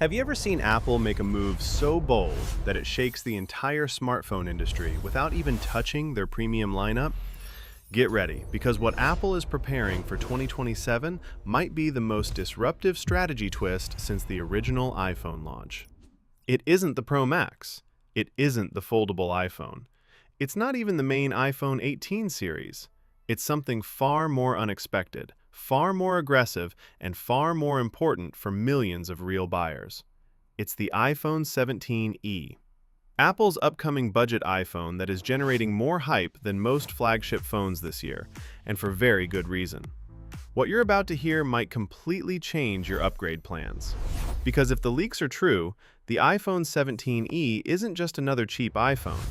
Have you ever seen Apple make a move so bold that it shakes the entire smartphone industry without even touching their premium lineup? Get ready, because what Apple is preparing for 2027 might be the most disruptive strategy twist since the original iPhone launch. It isn't the Pro Max. It isn't the foldable iPhone. It's not even the main iPhone 18 series. It's something far more unexpected, far more aggressive, and far more important for millions of real buyers. It's the iPhone 17e. Apple's upcoming budget iPhone that is generating more hype than most flagship phones this year, and for very good reason. What you're about to hear might completely change your upgrade plans. Because if the leaks are true, the iPhone 17e isn't just another cheap iPhone.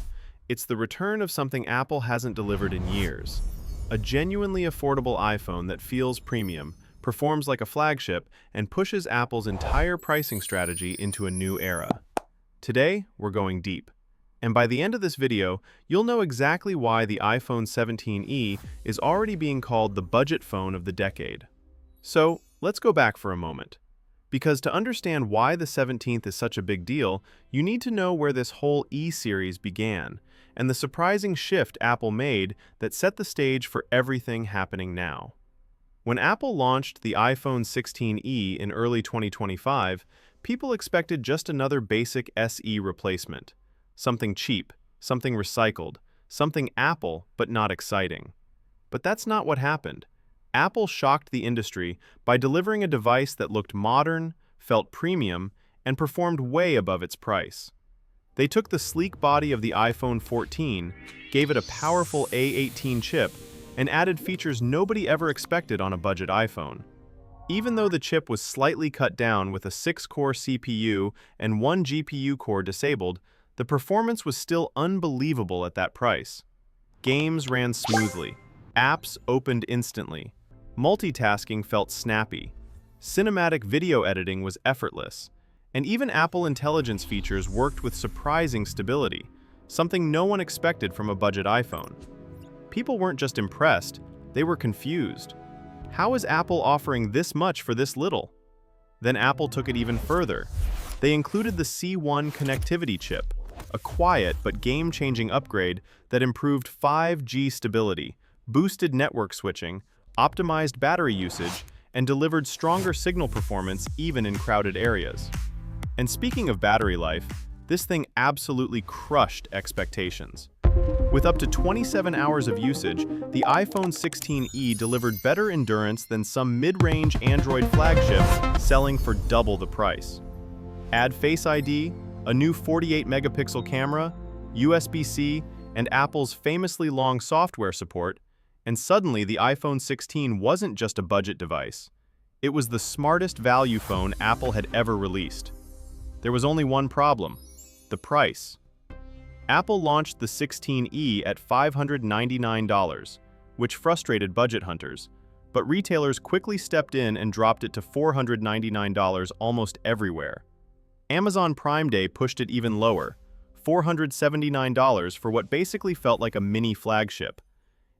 It's the return of something Apple hasn't delivered in years. A genuinely affordable iPhone that feels premium, performs like a flagship, and pushes Apple's entire pricing strategy into a new era. Today, we're going deep. And by the end of this video, you'll know exactly why the iPhone 17e is already being called the budget phone of the decade. So, let's go back for a moment. Because to understand why the 17th is such a big deal, you need to know where this whole E-series began, and the surprising shift Apple made that set the stage for everything happening now. When Apple launched the iPhone 16e in early 2025, people expected just another basic SE replacement. Something cheap, something recycled, something Apple, but not exciting. But that's not what happened. Apple shocked the industry by delivering a device that looked modern, felt premium, and performed way above its price. They took the sleek body of the iPhone 14, gave it a powerful A18 chip, and added features nobody ever expected on a budget iPhone. Even though the chip was slightly cut down with a 6-core CPU and 1 GPU core disabled, the performance was still unbelievable at that price. Games ran smoothly, apps opened instantly, multitasking felt snappy, cinematic video editing was effortless, and even Apple Intelligence features worked with surprising stability, something no one expected from a budget iPhone. People weren't just impressed, they were confused. How is Apple offering this much for this little? Then Apple took it even further. They included the C1 connectivity chip, a quiet but game-changing upgrade that improved 5G stability, boosted network switching, optimized battery usage, and delivered stronger signal performance even in crowded areas. And speaking of battery life, this thing absolutely crushed expectations. With up to 27 hours of usage, the iPhone 16e delivered better endurance than some mid-range Android flagships selling for double the price. Add Face ID, a new 48-megapixel camera, USB-C, and Apple's famously long software support, and suddenly the iPhone 16 wasn't just a budget device. It was the smartest value phone Apple had ever released. There was only one problem: the price. Apple launched the 16e at $599, which frustrated budget hunters, but retailers quickly stepped in and dropped it to $499 almost everywhere. Amazon Prime Day pushed it even lower, $479 for what basically felt like a mini flagship.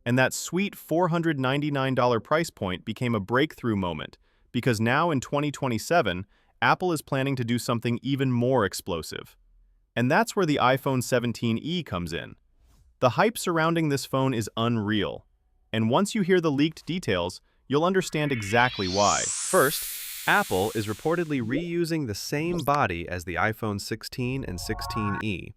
And that sweet $499 price point became a breakthrough moment, because now in 2027, Apple is planning to do something even more explosive. And that's where the iPhone 17e comes in. The hype surrounding this phone is unreal. And once you hear the leaked details, you'll understand exactly why. First, Apple is reportedly reusing the same body as the iPhone 16 and 16e.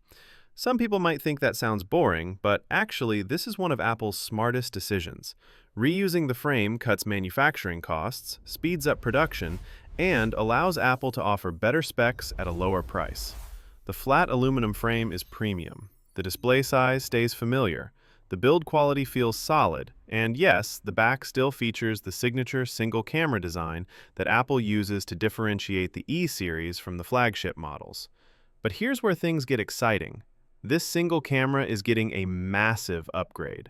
Some people might think that sounds boring, but actually this is one of Apple's smartest decisions. Reusing the frame cuts manufacturing costs, speeds up production, and allows Apple to offer better specs at a lower price. The flat aluminum frame is premium. The display size stays familiar. The build quality feels solid, and yes, the back still features the signature single camera design that Apple uses to differentiate the E-series from the flagship models. But here's where things get exciting. This single camera is getting a massive upgrade.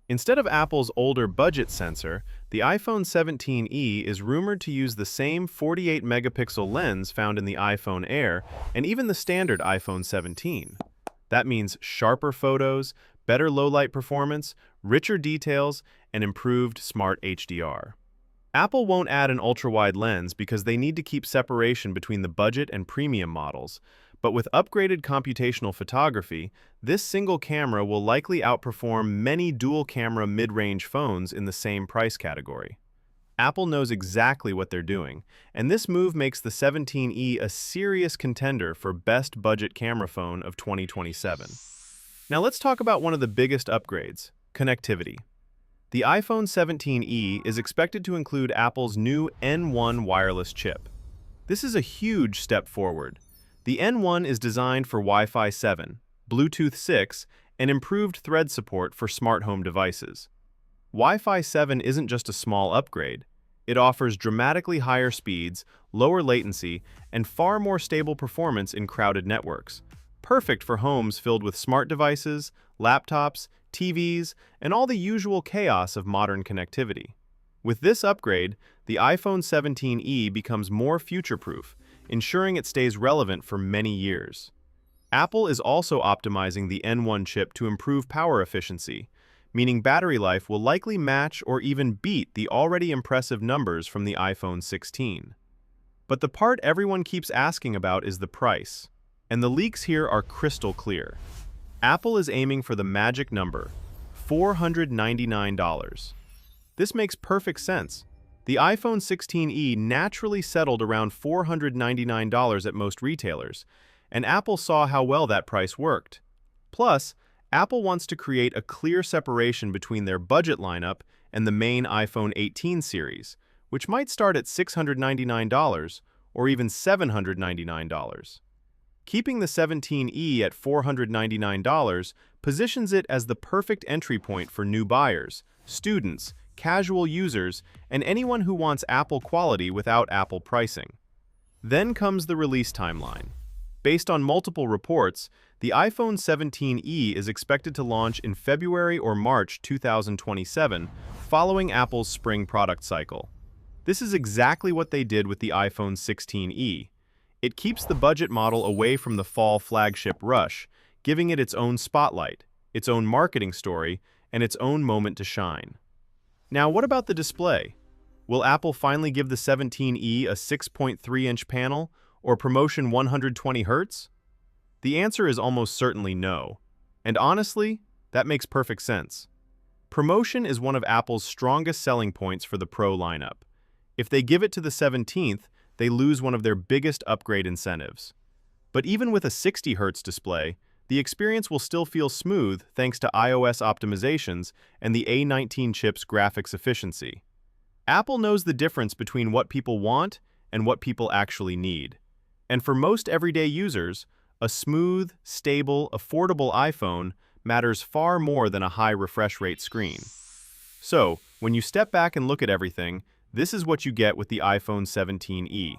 Instead of Apple's older budget sensor, the iPhone 17e is rumored to use the same 48-megapixel lens found in the iPhone Air and even the standard iPhone 17. That means sharper photos, better low-light performance, richer details, and improved smart HDR. Apple won't add an ultra-wide lens because they need to keep separation between the budget and premium models, but with upgraded computational photography, this single camera will likely outperform many dual-camera mid-range phones in the same price category. Apple knows exactly what they're doing, and this move makes the 17e a serious contender for best budget camera phone of 2027. Now let's talk about one of the biggest upgrades, connectivity. The iPhone 17e is expected to include Apple's new N1 wireless chip. This is a huge step forward. The N1 is designed for Wi-Fi 7, Bluetooth 6, and improved Thread support for smart home devices. Wi-Fi 7 isn't just a small upgrade. It offers dramatically higher speeds, lower latency, and far more stable performance in crowded networks, perfect for homes filled with smart devices, laptops, TVs, and all the usual chaos of modern connectivity. With this upgrade, the iPhone 17e becomes more future-proof, ensuring it stays relevant for many years. Apple is also optimizing the N1 chip to improve power efficiency, meaning battery life will likely match or even beat the already impressive numbers from the iPhone 16. But the part everyone keeps asking about is the price, and the leaks here are crystal clear. Apple is aiming for the magic number, $499. This makes perfect sense. The iPhone 16e naturally settled around $499 at most retailers, and Apple saw how well that price worked. Plus, Apple wants to create a clear separation between their budget lineup and the main iPhone 18 series, which might start at $699 or even $799. Keeping the 17e at $499 positions it as the perfect entry point for new buyers, students, casual users, and anyone who wants Apple quality without Apple pricing. Then comes the release timeline. Based on multiple reports, the iPhone 17e is expected to launch in February or March 2027, following Apple's spring product cycle. This is exactly what they did with the iPhone 16e. It keeps the budget model away from the fall flagship rush, giving it its own spotlight, its own marketing story, and its own moment to shine. Now, what about the display? Will Apple finally give the 17e a 6.3-inch panel or promotion 120 Hz? The answer is almost certainly no. And honestly, that makes perfect sense. Promotion is one of Apple's strongest selling points for the Pro lineup. If they give it to the 17th, they lose one of their biggest upgrade incentives. But even with a 60 Hz display, the experience will still feel smooth thanks to iOS optimizations and the A19 chip's graphics efficiency. Apple knows the difference between what people want and what people actually need. And for most everyday users, a smooth, stable, affordable iPhone matters far more than a high refresh rate screen. So, when you step back and look at everything, this is what you get with the iPhone 17e.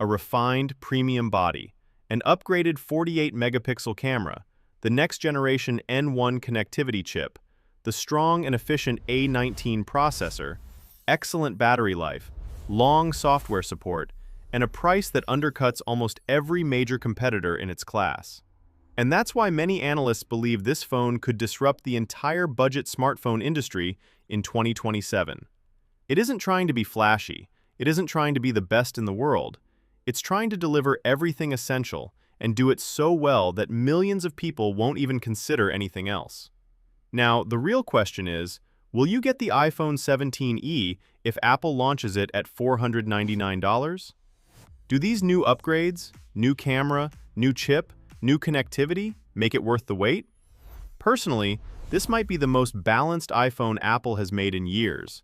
A refined, premium body, an upgraded 48-megapixel camera, the next-generation N1 connectivity chip, the strong and efficient A19 processor, excellent battery life, long software support, and a price that undercuts almost every major competitor in its class. And that's why many analysts believe this phone could disrupt the entire budget smartphone industry in 2027. It isn't trying to be flashy. It isn't trying to be the best in the world. It's trying to deliver everything essential and do it so well that millions of people won't even consider anything else. Now, the real question is, will you get the iPhone 17e if Apple launches it at $499? Do these new upgrades, new camera, new chip, new connectivity make it worth the wait? Personally, this might be the most balanced iPhone Apple has made in years.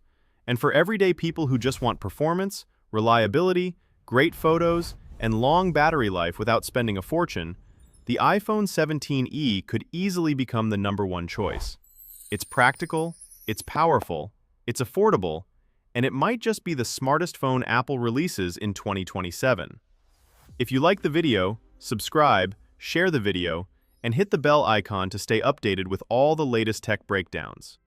And for everyday people who just want performance, reliability, great photos, and long battery life without spending a fortune, the iPhone 17e could easily become the #1 choice. It's practical, it's powerful, it's affordable, and it might just be the smartest phone Apple releases in 2027. If you like the video, subscribe, share the video, and hit the bell icon to stay updated with all the latest tech breakdowns.